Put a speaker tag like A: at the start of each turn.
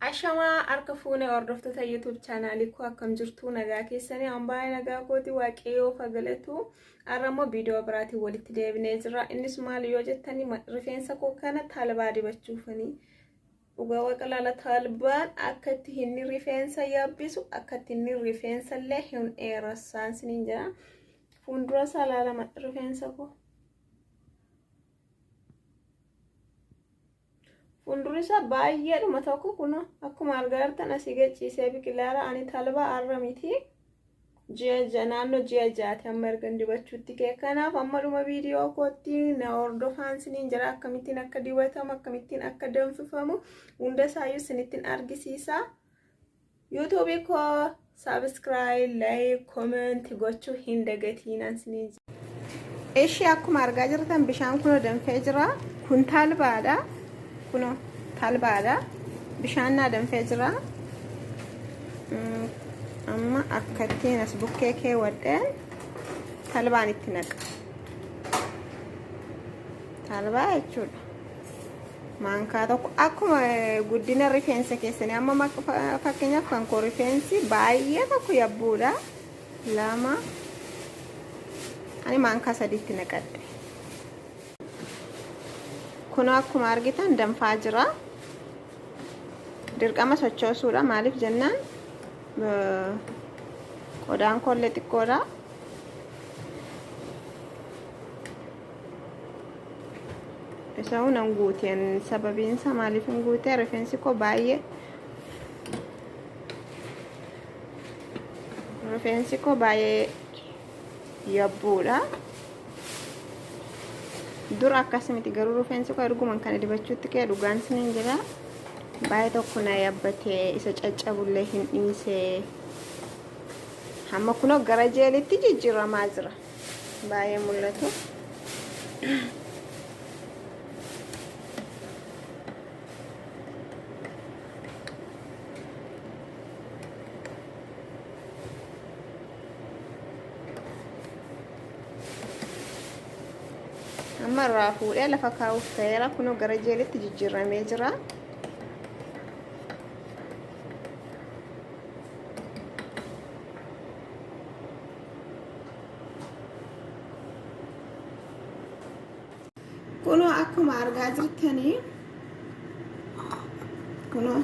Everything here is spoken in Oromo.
A: Ashamaa harka fuunee hordoftoota YouTube chaanaalii koo akkam jirtu nagaa keessanii hambaa nagaa kooti waaqayyoo fagalatu arramoo viidiyoo biraatiin walitti deebinee jira. Innis maal yoo jettanii rifeensa koo kana talbaa dibachuufanii dhugaa waqalaala talbaan akka itti hinni rifeensa yaabbisu akka itti hinni rifeensa illee hin dheerassaan siniin jira. Fuuldura isaa ilaalama rifeensa koo. Fuuldurisa baay'eedhuma tokko kun akkuma argaa jirtan asii gachiisee biqilaara ani talba arramiti ji'a naannoo ji'a jaati amma erga dibachuutti kee kanaaf amma dhuma viidiyoo kootti na hordofaan siniin jira akkamittiin akka dibatamu akkamittiin akka danfifamu hunda isaayyuu sinittiin argisiisa. YouTube koo subscribe like comment gochuu hin dagatiinaan siniin jira. Ishee akkuma argaa jirtan bishaan kun danfee jira kun talbaadha. Kuno talbaadha bishaan na danfee jira amma akkattiin as bukkee kee wadheen talbaan itti naqa talbaa jechuudha maankaa tokko akkuma guddina rifeensa keessanii amma fakkeenyaaf kan koo rifeensi baay'ee tokko yabbuudha lama ani maankaa sadiitti naqadhe. Kuno akkuma argitan danfaa jira. Dirqama sochoosuudha maaliif jennaan qodaan kollee xiqqoodha. Isa unan guuteen sababiinsa maaliif hin guutee rifeensi koo baay'ee yabbuudha. Dur akkasumatti garuu rifeensi koo erguman kana dibachuutti kee dhugaan siniin jira baay'ee tokko na yabbatee isa caccabullee hin dhiisee hamma kunoo gara jeelitti jijjiiramaa jira baay'ee mul'atu. Amma irraa fuudhee lafa kaa'uuf ta'eera kunoo gara jeelitti jijjiiramee jira. Kunoo akkuma argaa jirtanii kunoo